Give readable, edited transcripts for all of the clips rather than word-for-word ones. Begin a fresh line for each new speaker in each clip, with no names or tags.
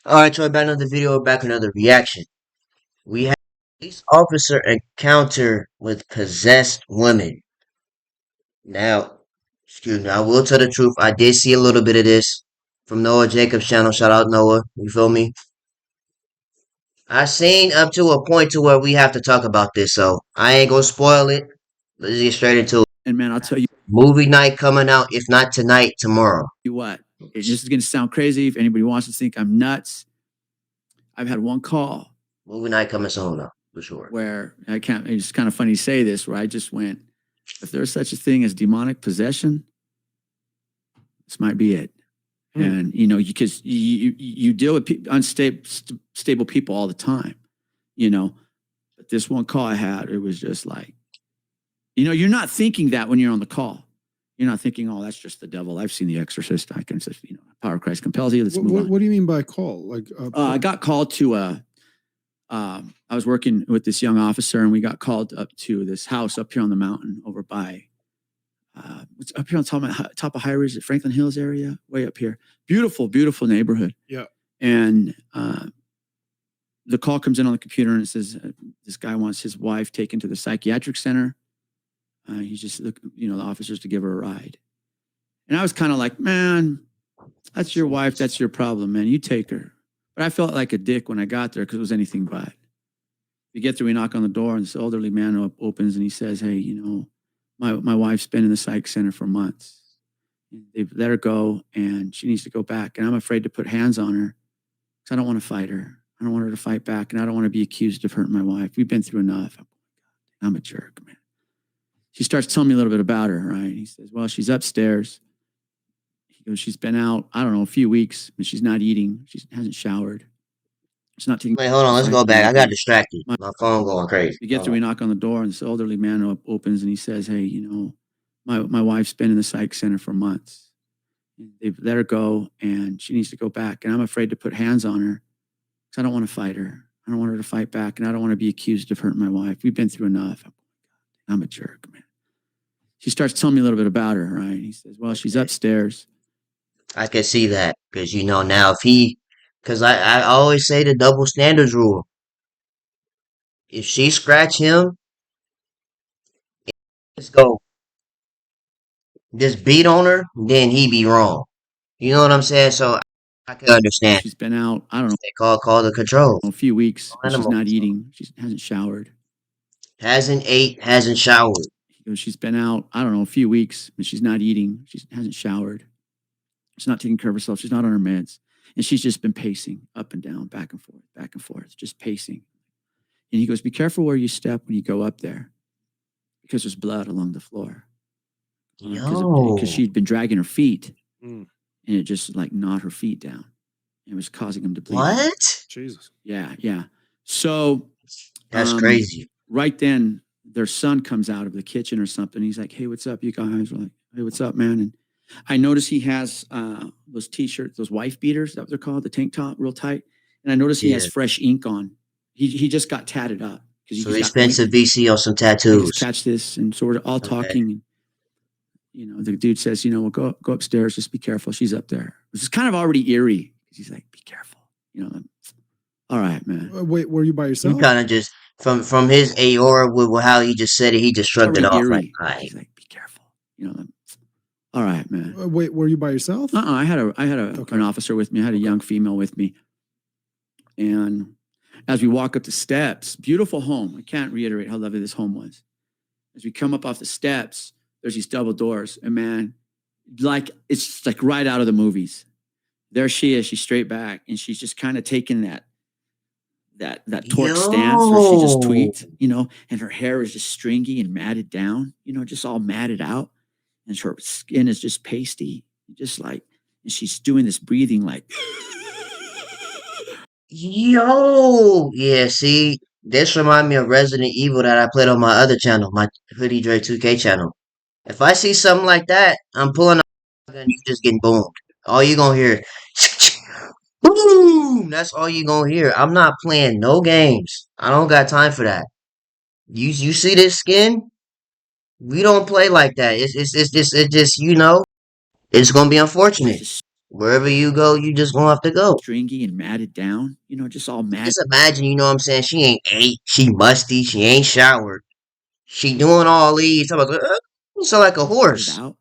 Alright, so back another video, back another reaction. We have police officer encounter with possessed woman. Now, excuse me, I will tell the truth. I did see a little bit of this from Noah Jacobs' channel. Shout out Noah. You feel me? I seen up to a point to where we have to talk about this, so I ain't gonna spoil it. Let's get straight into it.
And man, I'll tell
Movie night coming out, if not tonight, tomorrow.
you what, this is going to sound crazy. If anybody wants to think I'm nuts, I've had one call
Movie night coming soon, though, for sure.
where I can't, it's kind of funny to say this, where I just went, if there's such a thing as demonic possession, this might be it. And, you know, because you deal with unstable people all the time, you know, but this one call I had, it was just like, you know, you're not thinking that when you're on the call. You're not thinking, oh, that's just the devil. I've seen The Exorcist. I can say, you know, power of Christ compels you. Let's move on.
What do you mean by call? Like,
I got called to I was working with this young officer, and we got called up to this house up here on the mountain over by, it's up here on top of High Ridge, Franklin Hills area, way up here. Beautiful, beautiful neighborhood.
Yeah.
And the call comes in on the computer, and it says this guy wants his wife taken to the psychiatric center. He's just, you know, the officers to give her a ride. And I was kind of like, man, that's your wife. That's your problem, man. You take her. But I felt like a dick when I got there because it was anything but. We get there, we knock on the door, and this elderly man opens, and he says, hey, you know, my wife's been in the psych center for months. They've let her go, and she needs to go back. And I'm afraid to put hands on her because I don't want to fight her. I don't want her to fight back, and I don't want to be accused of hurting my wife. We've been through enough. I'm a jerk, man. She starts telling me a little bit about her, right? He says, well, she's upstairs. He goes, she's been out, I don't know, a few weeks, but she's not eating. She hasn't showered. She's not taking.
Wait, hold on. Let's go back. I got distracted. My phone going crazy.
We get there, we knock on the door, and this elderly man opens, and he says, hey, you know, my wife's been in the psych center for months. They've let her go, and she needs to go back. And I'm afraid to put hands on her because I don't want to fight her. I don't want her to fight back, and I don't want to be accused of hurting my wife. We've been through enough. I'm a jerk, man. She starts telling me a little bit about her, right? He says, well, she's upstairs.
I can see that because you know now because I always say the double standards rule. If she scratch him, let's go. Just beat on her, then he be wrong. You know what I'm saying? So I can understand.
She's been out, I don't know,
They call the control.
a few weeks. She's not eating. She hasn't showered.
Hasn't ate, hasn't showered.
He goes, she's been out, I don't know, a few weeks, but she's not eating. She hasn't showered. She's not taking care of herself. She's not on her meds. And she's just been pacing up and down, back and forth, just pacing. And he goes, be careful where you step when you go up there because there's blood along the floor. Because she'd been dragging her feet and it just like gnawed her feet down. It was causing him to bleed.
What?
Jesus.
Yeah, yeah. So
that's crazy.
Right then, their son comes out of the kitchen or something. He's like, hey, what's up, you guys? We're like, hey, what's up, man? And I noticed he has those t-shirts, those wife beaters, that what they're called, the tank top, real tight. And I noticed he has fresh ink on. He just got tatted up.
So expensive VC on some tattoos.
Catch this, and so we're all talking. And, you know, the dude says, you know, well, go upstairs, just be careful. She's up there. It was kind of already eerie because he's like, be careful. You know, all right, man.
Wait, were you by yourself?
You kind of just from his aura with how he just said it, he just shrugged it off. Like,
he's like, be careful. You know, all right, man.
Wait, were you by yourself?
I had an officer with me. I had a young female with me. And as we walk up the steps, beautiful home. I can't reiterate how lovely this home was. As we come up off the steps, there's these double doors. And man, like it's like right out of the movies. There she is. She's straight back. And she's just kind of taking that torque stance where she just tweaked, you know, and her hair is just stringy and matted down, you know, just all matted out. And her skin is just pasty, just like, and she's doing this breathing like,
yeah, see, this remind me of Resident Evil that I played on my other channel, my HoodieDre 2K channel. If I see something like that, I'm pulling a gun, you just getting boomed. All you gonna hear, boom! That's all you gonna hear. I'm not playing no games. I don't got time for that. You see this skin? We don't play like that. It's just you know, it's gonna be unfortunate. Wherever you go, you just gonna have to go.
stringy and matted down, just all mad
Just imagine, you know what I'm saying? She ain't ate, she musty, she ain't showered. She doing all these. I'm like, you sound like a horse.
out,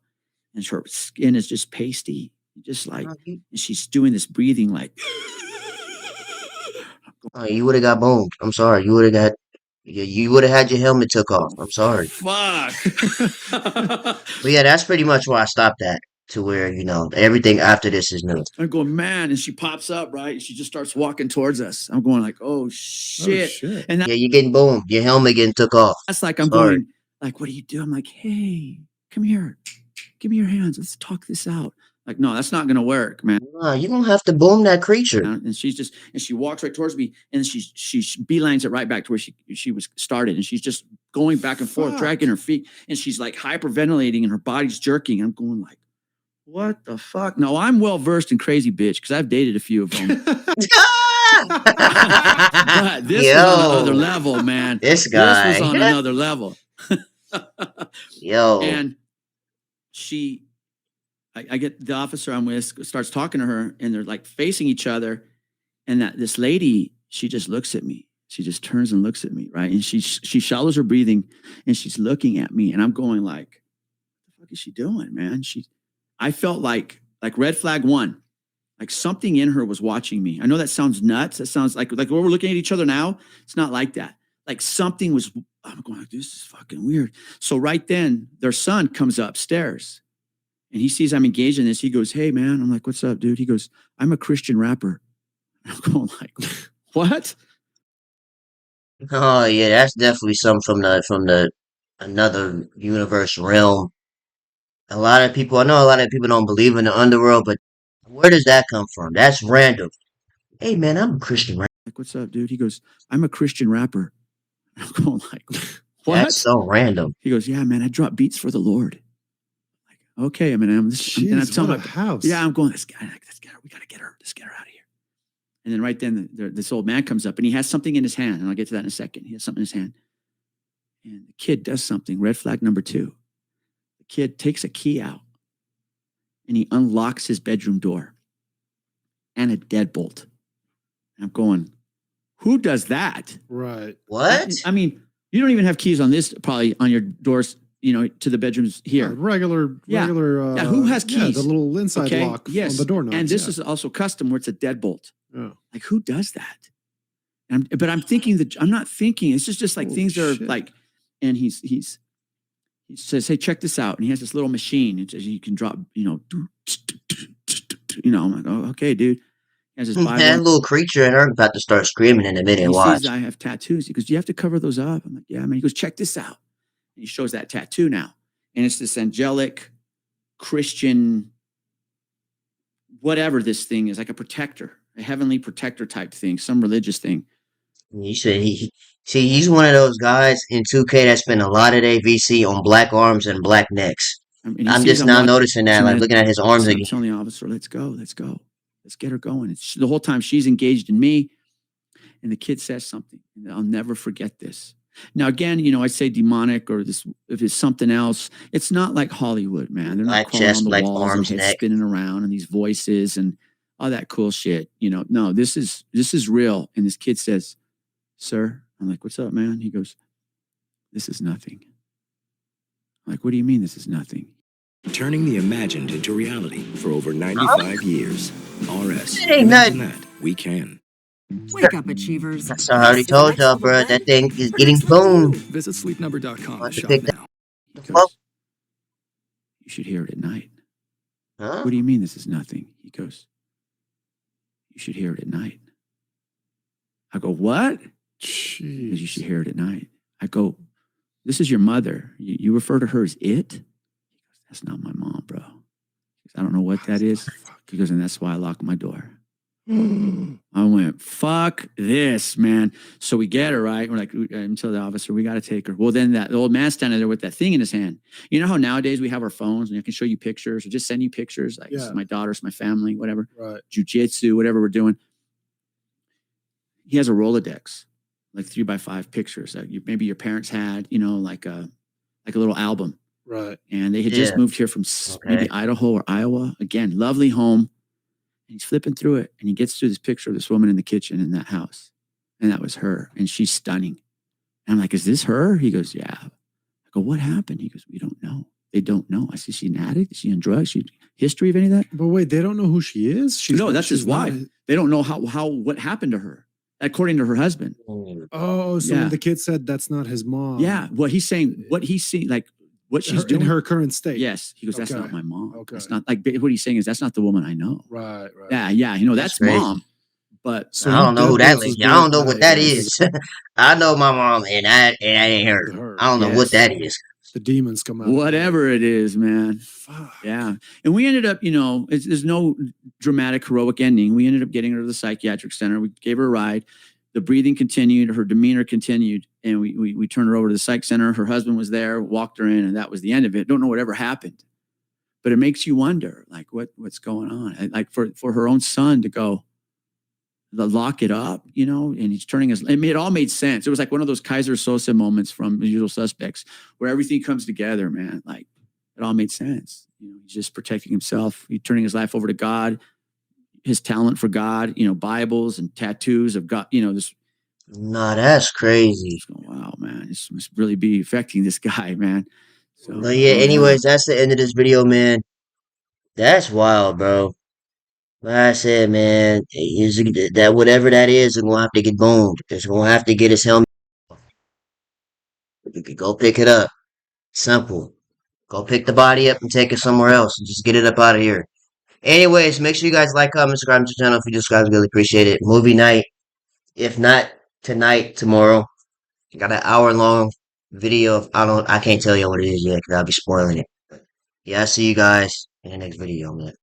and her skin is just pasty, just like,
You,
and she's doing this breathing like,
you would have got boned. I'm sorry. You would have got. You would have had your helmet took off. I'm sorry.
fuck.
But yeah, that's pretty much where I stopped at. To where everything after this is new.
I'm going, man, and she pops up, right? And she just starts walking towards us. I'm going like, oh shit.
Oh shit.
And
Yeah, you getting boned. Your helmet getting took off.
that's like, I'm
Sorry.
going, like, what do you do? I'm like, hey, come here. Give me your hands. Let's talk this out. Like, no, that's not gonna work, man.
Nah, you don't have to boom that creature.
And she walks right towards me, and she beelines it right back to where she was started, and she's just going back and forth,
Fuck.
dragging her feet, and she's like hyperventilating, and her body's jerking. I'm going like, what the fuck? No, I'm well versed in crazy bitch because I've dated a few of them. But this was on another level, man.
This guy.
This was on another level.
Yo.
And I get the officer I'm with starts talking to her, and they're like facing each other. And this lady, she just looks at me. She just turns and looks at me, right? And she shallows her breathing, and she's looking at me, and I'm going like, what the fuck is she doing, man? I felt like red flag one, like something in her was watching me. I know that sounds nuts. That sounds like when we're looking at each other now, it's not like that. Like something was, I'm going like, this is fucking weird. So right then their son comes upstairs and he sees I'm engaged in this. He goes, hey man. I'm like, what's up, dude? He goes, I'm a Christian rapper. I'm going like, what?
Oh yeah, that's definitely something from the another universe realm. I know a lot of people don't believe in the underworld, but where does that come from? That's random. Hey man, I'm a Christian rapper.
Like, what's up, dude? He goes, I'm a Christian rapper. I'm going like, what?
That's so random.
He goes, yeah, man, I drop beats for the Lord. Like, okay, Eminem.
Jeez,
and I'm telling
what a house.
Yeah, I'm going, let's get her. We got to get her. Let's get her out of here. And then right then, this old man comes up and he has something in his hand. And I'll get to that in a second. He has something in his hand. And the kid does something. Red flag number 2. The kid takes a key out and he unlocks his bedroom door and a deadbolt. And I'm going, who does that?
Right.
What?
I mean, you don't even have keys on this, probably on your doors, to the bedrooms here.
Regular.
Who has keys?
The little inside lock on the doorknob.
And this is also custom where it's a deadbolt.
Yeah.
Like, who does that? But I'm thinking I'm not thinking. It's just like things are like, and he says, hey, check this out. And he has this little machine. It's, you can drop, I'm like, oh, okay, dude. He has this
That little creature in her about to start screaming in a minute.
He
Watch.
sees I have tattoos. He goes, do you have to cover those up? I'm like, yeah, man. He goes, check this out. And he shows that tattoo now. And it's this angelic Christian, whatever this thing is, like a protector, a heavenly protector type thing, some religious thing.
You said he's one of those guys in 2K that spend a lot of their VC on black arms and black necks. I'm just now noticing that, like looking at his arms
I'm
again.
telling the officer, let's go. Let's get her going. The whole time she's engaged in me, and the kid says something, and I'll never forget this. Now, again, I say demonic or this, if it's something else, it's not like Hollywood, man. They're not crawling on the walls and heads spinning around and these voices and all that cool shit. No, this is real. And this kid says, sir, I'm like, what's up, man? He goes, this is nothing. I'm like, what do you mean this is nothing?
Turning the imagined into reality for over 95 years. RS.
It ain't nothing.
That we can.
Wake up, achievers.
That's I already told y'all, bro. That thing is getting boomed.
Visit sleepnumber.com to shop
pick
now.
He goes, you should hear it at night.
Huh?
What do you mean this is nothing? He goes, you should hear it at night. I go, what? He goes, you should hear it at night. I go, this is your mother. You refer to her as it? He goes, that's not my mom, bro. He goes, I don't know what that is. He goes, and that's why I lock my door. I went, fuck this, man. So we get her, right? We're like, until the officer, we got to take her. Well, then the old man standing there with that thing in his hand. You know how nowadays we have our phones and I can show you pictures or just send you pictures. Like, this is my daughter, it's my family, whatever.
Right.
Jiu-jitsu, whatever we're doing. He has a Rolodex, like 3x5 pictures that maybe your parents had, like a little album.
Right.
And they had just moved here from maybe Idaho or Iowa. Again, lovely home. he's flipping through it, and he gets to this picture of this woman in the kitchen in that house. And that was her. And she's stunning. And I'm like, is this her? He goes, yeah. I go, what happened? He goes, we don't know. They don't know. I said, is she an addict? Is she on drugs? She history of any of that?
But wait, they don't know who she is?
No, that's his wife. They don't know what happened to her, according to her husband.
Oh, so when the kid said that's not his mom.
Yeah. What he's saying, what he's seeing, like what she's doing.
In her current state.
Yes. He goes, that's not my mom.
Okay.
It's not like what he's saying is that's not the woman I know.
Right.
Yeah. Yeah. You know, that's mom. But
so I don't know who that is. I don't know what that is. I know my mom, and that ain't her. I don't know what that is.
The demons come out.
Whatever it is, man.
Fuck.
Yeah. And we ended up, there's no dramatic, heroic ending. We ended up getting her to the psychiatric center. We gave her a ride. The breathing continued. Her demeanor continued. And we turned her over to the psych center. Her husband was there, walked her in, and that was the end of it. Don't know whatever happened. But it makes you wonder, like, what's going on? Like, for her own son to go, lock it up, and he's turning his, it all made sense. It was like one of those Kaiser Sosa moments from The Usual Suspects where everything comes together, man. Like it all made sense. He's just protecting himself. He's turning his life over to God, his talent for God, Bibles and tattoos of God, this.
No, that's crazy.
Wow, man. This must really be affecting this guy, man. So,
but yeah, anyways, that's the end of this video, man. That's wild, bro. Like I said, man, that whatever that is gonna have to get boned. It's gonna have to get his helmet. You could go pick it up. Simple. Go pick the body up and take it somewhere else and just get it up out of here. Anyways, make sure you guys like, comment, subscribe to the channel if you do subscribe. Really appreciate it. Movie night. If not tonight, tomorrow. Got an hour-long video. I can't tell you what it is yet because I'll be spoiling it. But yeah, I'll see you guys in the next video, man.